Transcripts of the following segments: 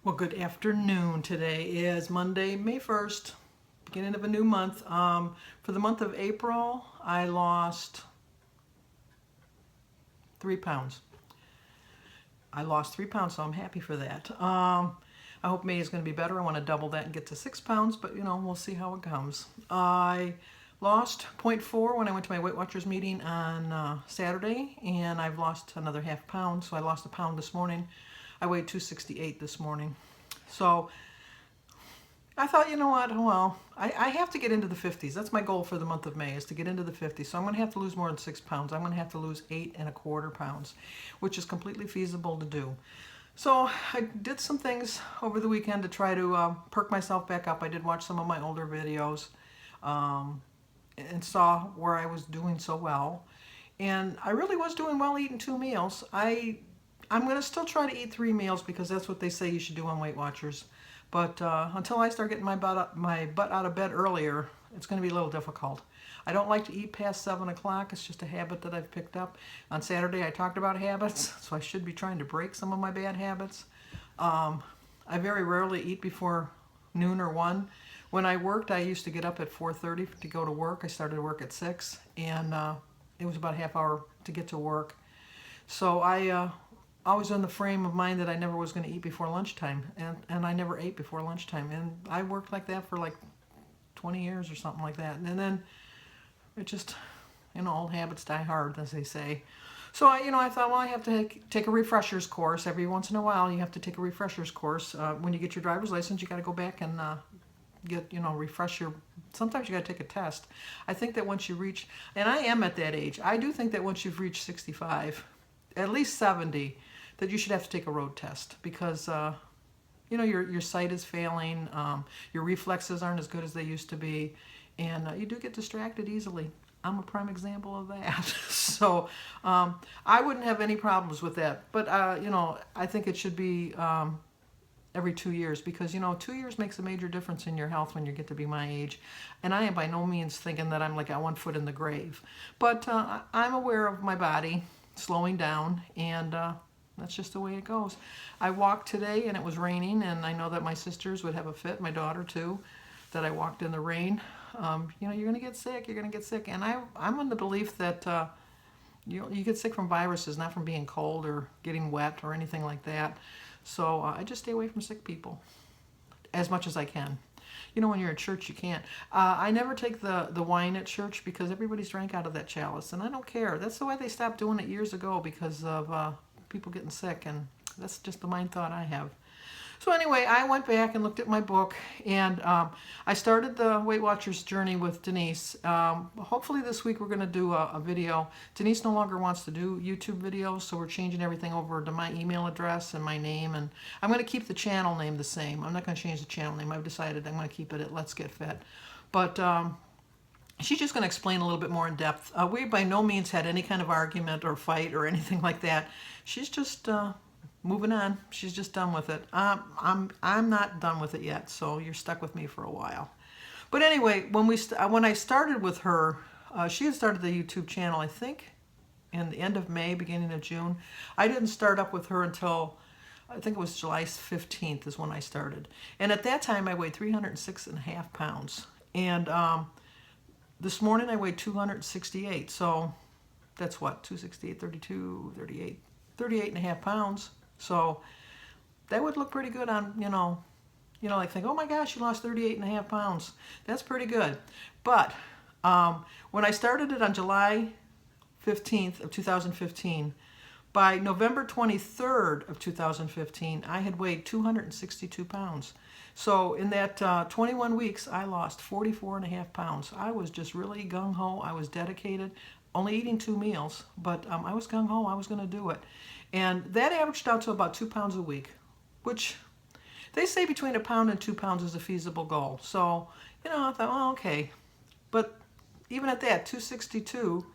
Well, good afternoon. Today is Monday, May 1st, beginning of a new month. For the month of April, I lost 3 pounds. I lost 3 pounds, so I'm happy for that. I hope May is going to be better. I want to double that and get to 6 pounds, but we'll see how it comes. I lost 0.4 when I went to my Weight Watchers meeting on Saturday, and I've lost another ½ pound, so I lost a pound this morning. I weighed 268 this morning. So I thought, you know what, well, I have to get into the 50s. That's my goal for the month of May, is to get into the 50s. So I'm going to have to lose more than 6 pounds. I'm going to have to lose 8¼ pounds, which is completely feasible to do. So I did some things over the weekend to try to perk myself back up. I did watch some of my older videos and saw where I was doing so well. And I really was doing well eating 2 meals. I'm going to still try to eat 3 meals because that's what they say you should do on Weight Watchers. But until I start getting my butt out of bed earlier, it's going to be a little difficult. I don't like to eat past 7 o'clock. It's just a habit that I've picked up. On Saturday, I talked about habits, so I should be trying to break some of my bad habits. I very rarely eat before noon or 1. When I worked, I used to get up at 4:30 to go to work. I started work at 6, and it was about a half hour to get to work. So I was in the frame of mind that I never was going to eat before lunchtime, and I never ate before lunchtime. And I worked like that for like 20 years or something like that. And then it just, old habits die hard, as they say. So I thought, well, I have to take a refreshers course. Every once in a while, you have to take a refreshers course. When you get your driver's license, you got to go back and refresh your. Sometimes you got to take a test. I think that once you reach, and I am at that age, I do think that once you've reached 65, at least 70, that you should have to take a road test because your sight is failing, your reflexes aren't as good as they used to be, and you do get distracted easily. I'm a prime example of that. So I wouldn't have any problems with that, but I think it should be every 2 years because 2 years makes a major difference in your health when you get to be my age. And I am by no means thinking that I'm like at 1 foot in the grave, but I'm aware of my body slowing down, and that's just the way it goes. I walked today and it was raining, and I know that my sisters would have a fit, my daughter too, that I walked in the rain. You're going to get sick, you're going to get sick. And I'm in the belief that you get sick from viruses, not from being cold or getting wet or anything like that. So I just stay away from sick people as much as I can. When you're at church, you can't. I never take the wine at church because everybody's drank out of that chalice, and I don't care. That's the way they stopped doing it years ago because of people getting sick, and that's just the mind thought I have. So anyway, I went back and looked at my book, and I started the Weight Watchers journey with Denise. Hopefully this week we're going to do a video. Denise no longer wants to do YouTube videos, so we're changing everything over to my email address and my name, and I'm going to keep the channel name the same. I'm not going to change the channel name. I've decided I'm going to keep it at Let's Get Fit. But she's just going to explain a little bit more in depth. We by no means had any kind of argument or fight or anything like that. She's just moving on. She's just done with it. I'm not done with it yet, so you're stuck with me for a while. But anyway, when I started with her, she had started the YouTube channel, I think, in the end of May, beginning of June. I didn't start up with her until I think it was July 15th is when I started. And at that time, I weighed 306½ pounds. And this morning, I weighed 268. So that's what, 268, 32, 38, 38½ pounds. So that would look pretty good on, like think, oh my gosh, you lost 38½ pounds. That's pretty good. But when I started it on July 15th of 2015, by November 23rd of 2015, I had weighed 262 pounds. So in that 21 weeks, I lost 44½ pounds. I was just really gung-ho. I was dedicated, only eating 2 meals, but I was gung-ho. I was going to do it. And that averaged out to about 2 pounds a week, which they say between 1 pound and 2 pounds is a feasible goal. So, I thought, well, okay. But even at that, 262,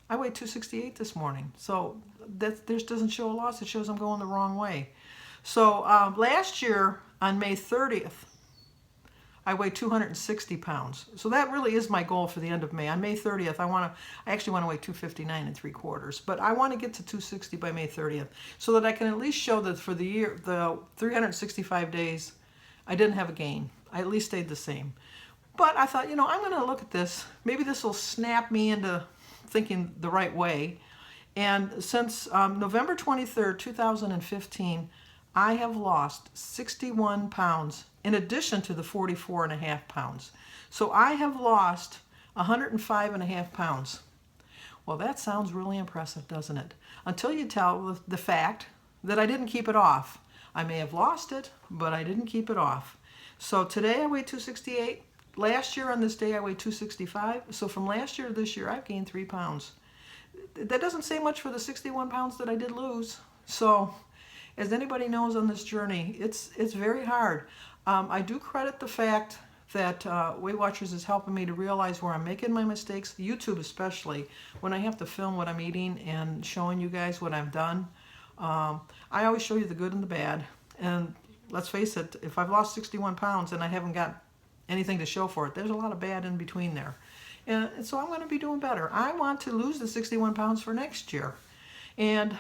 I weighed 268 this morning. So that doesn't show a loss. It shows I'm going the wrong way. So last year on May 30th, I weigh 260 pounds. So that really is my goal for the end of May. On May 30th, I actually want to weigh 259 3/4, but I want to get to 260 by May 30th so that I can at least show that for the year, the 365 days, I didn't have a gain. I at least stayed the same. But I thought, I'm going to look at this. Maybe this will snap me into thinking the right way. And since November 23rd, 2015, I have lost 61 pounds in addition to the 44.5 pounds. So I have lost 105.5 pounds. Well, that sounds really impressive, doesn't it? Until you tell the fact that I didn't keep it off. I may have lost it, but I didn't keep it off. So today I weigh 268. Last year on this day I weighed 265. So from last year to this year I've gained 3 pounds. That doesn't say much for the 61 pounds that I did lose. So as anybody knows on this journey, it's very hard. I do credit the fact that Weight Watchers is helping me to realize where I'm making my mistakes, YouTube especially, when I have to film what I'm eating and showing you guys what I've done. I always show you the good and the bad. And let's face it, if I've lost 61 pounds and I haven't got anything to show for it, there's a lot of bad in between there. And so I'm going to be doing better. I want to lose the 61 pounds for next year. And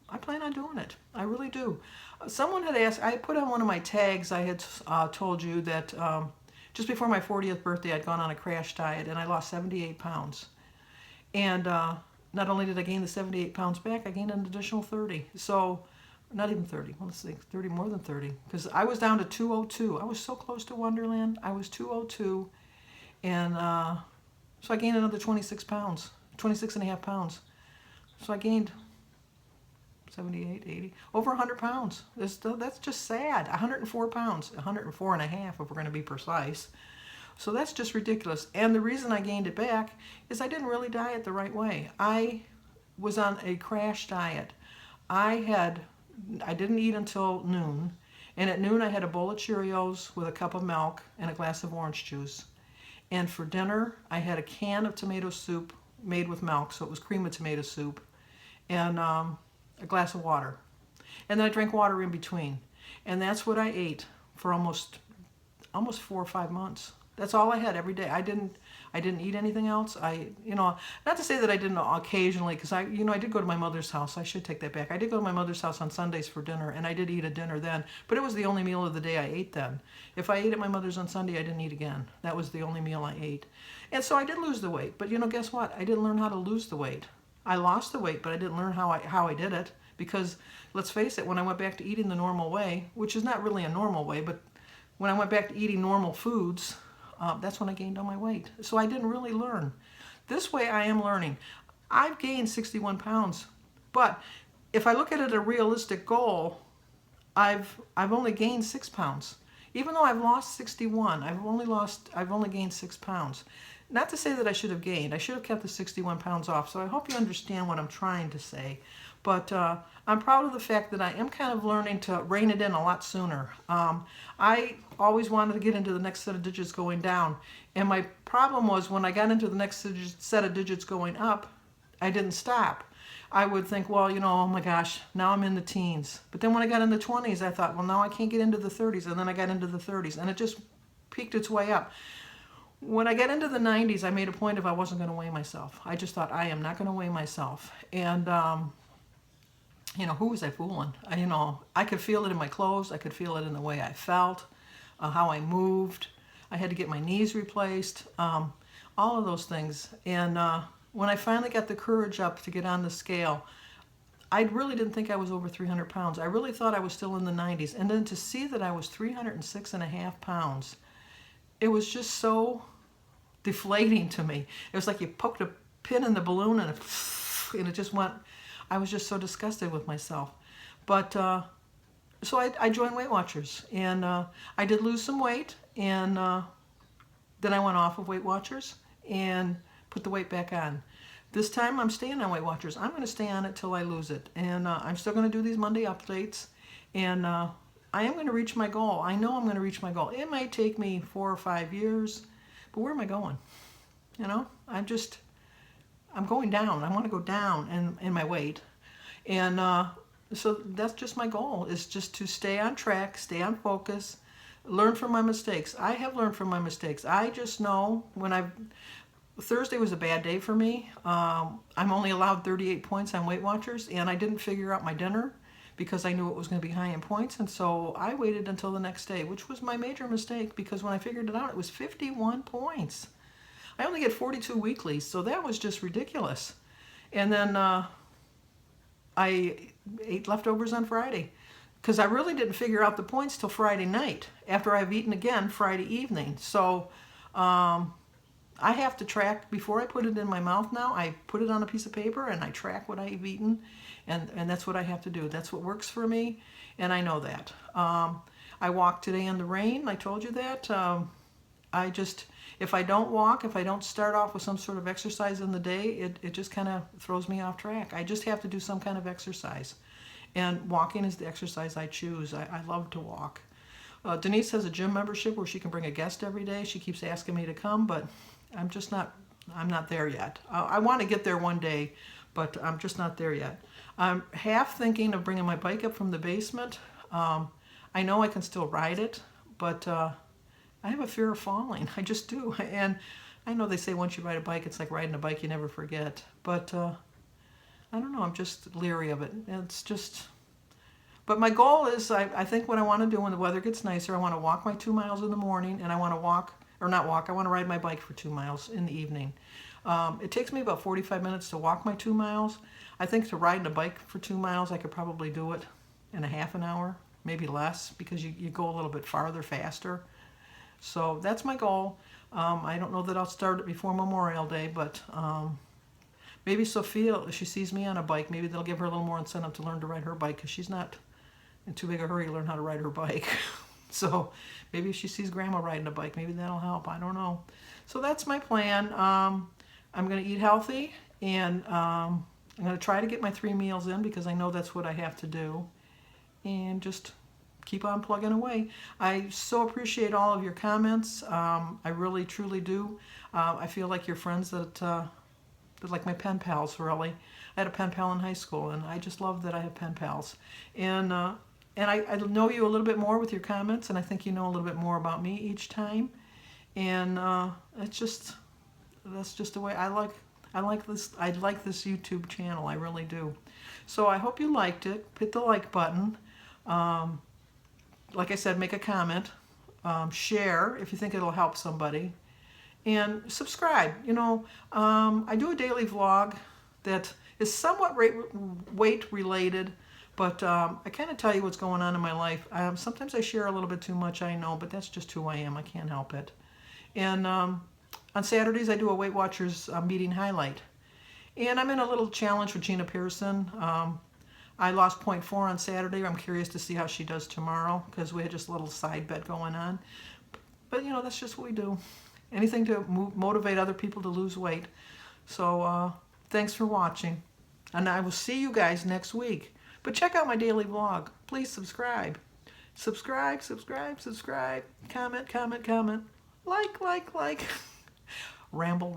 I plan on doing it. I really do. Someone had asked, I put on one of my tags, I had told you that just before my 40th birthday, I'd gone on a crash diet and I lost 78 pounds. And not only did I gain the 78 pounds back, I gained an additional 30. So, not even 30, let's see, 30, more than 30. Because I was down to 202. I was so close to Wonderland. I was 202. And so I gained another 26 pounds, 26.5 pounds. So I gained 78, 80, over 100 pounds. That's just sad. 104 pounds, 104.5 if we're going to be precise. So that's just ridiculous. And the reason I gained it back is I didn't really diet the right way. I was on a crash diet. I didn't eat until noon. And at noon I had a bowl of Cheerios with a cup of milk and a glass of orange juice. And for dinner I had a can of tomato soup made with milk, so it was cream of tomato soup, and a glass of water. And then I drank water in between. And that's what I ate for almost 4 or 5 months. That's all I had every day. I didn't eat anything else. Not to say that I didn't occasionally, because I did go to my mother's house. I should take that back. I did go to my mother's house on Sundays for dinner, and I did eat a dinner then, but it was the only meal of the day I ate then. If I ate at my mother's on Sunday, I didn't eat again. That was the only meal I ate. And so I did lose the weight, but guess what? I didn't learn how to lose the weight. I lost the weight, but I didn't learn how I did it, because let's face it, when I went back to eating the normal way, which is not really a normal way, but when I went back to eating normal foods, that's when I gained all my weight. So I didn't really learn. This way I am learning. I've gained 61 pounds, but if I look at it a realistic goal, I've only gained 6 pounds. Even though I've lost 61, I've only gained 6 pounds. Not to say that I should have gained. I should have kept the 61 pounds off. So I hope you understand what I'm trying to say. But I'm proud of the fact that I am kind of learning to rein it in a lot sooner. I always wanted to get into the next set of digits going down. And my problem was when I got into the next set of digits going up, I didn't stop. I would think, well, oh my gosh, now I'm in the teens. But then when I got in the 20s, I thought, well, now I can't get into the 30s. And then I got into the 30s. And it just peaked its way up. When I got into the 90s, I made a point of I wasn't going to weigh myself. I just thought, I am not going to weigh myself. And who was I fooling? I could feel it in my clothes. I could feel it in the way I felt, how I moved. I had to get my knees replaced, all of those things. And when I finally got the courage up to get on the scale, I really didn't think I was over 300 pounds. I really thought I was still in the 90s. And then to see that I was 306.5 pounds, it was just so deflating to me. It was like you poked a pin in the balloon and it just went. I was just so disgusted with myself. But so I joined Weight Watchers, and I did lose some weight, and then I went off of Weight Watchers and put the weight back on. This time I'm staying on Weight Watchers. I'm going to stay on it till I lose it, and I'm still going to do these Monday updates, and I am going to reach my goal. I know I'm going to reach my goal. It might take me 4 or 5 years, but where am I going? I'm going down. I want to go down in my weight. And so that's just my goal, is just to stay on track, stay on focus, Learn from my mistakes. I have learned from my mistakes. I just know Thursday was a bad day for me. I'm only allowed 38 points on Weight Watchers, and I didn't figure out my dinner because I knew it was going to be high in points, and so I waited until the next day, which was my major mistake because when I figured it out, it was 51 points. I only get 42 weeklies, so that was just ridiculous. And then I ate leftovers on Friday because I really didn't figure out the points till Friday night after I've eaten again Friday evening. So I have to track, before I put it in my mouth now, I put it on a piece of paper and I track what I've eaten, and that's what I have to do. That's what works for me, and I know that. I walked today in the rain, I told you that. If I don't walk, if I don't start off with some sort of exercise in the day, it just kind of throws me off track. I just have to do some kind of exercise, and walking is the exercise I choose. I love to walk. Denise has a gym membership where she can bring a guest every day. She keeps asking me to come, but I'm not there yet. I want to get there one day, but I'm just not there yet. I'm half thinking of bringing my bike up from the basement. I know I can still ride it, but I have a fear of falling. I just do. And I know they say once you ride a bike, it's like riding a bike, you never forget. But I don't know, I'm just leery of it. But my goal is, I think what I want to do when the weather gets nicer, I want to walk my 2 miles in the morning, and I want to I want to ride my bike for 2 miles in the evening. It takes me about 45 minutes to walk my 2 miles. I think to ride a bike for 2 miles, I could probably do it in a half an hour, maybe less, because you go a little bit farther, faster. So that's my goal. I don't know that I'll start it before Memorial Day, but maybe Sophia, if she sees me on a bike, maybe that'll give her a little more incentive to learn to ride her bike, because she's not in too big a hurry to learn how to ride her bike. So maybe if she sees Grandma riding a bike, maybe that'll help. I don't know. So that's my plan. I'm going to eat healthy, and I'm going to try to get my 3 meals in because I know that's what I have to do, and just keep on plugging away. I so appreciate all of your comments. I really, truly do. I feel like you're friends that like my pen pals, really. I had a pen pal in high school, and I just love that I have pen pals. And I know you a little bit more with your comments, and I think you know a little bit more about me each time. And that's just the way I like this YouTube channel. I really do. So I hope you liked it. Hit the like button. Like I said, make a comment. Share if you think it'll help somebody. And subscribe. I do a daily vlog that is somewhat weight related, but I kind of tell you what's going on in my life. Sometimes I share a little bit too much, I know, but that's just who I am. I can't help it. And on Saturdays, I do a Weight Watchers meeting highlight. And I'm in a little challenge with Gina Pearson. I lost 0.4 on Saturday. I'm curious to see how she does tomorrow because we had just a little side bet going on. But, that's just what we do. Anything to motivate other people to lose weight. So thanks for watching. And I will see you guys next week. But check out my daily vlog. Please subscribe. Subscribe. Comment. Like. Ramble.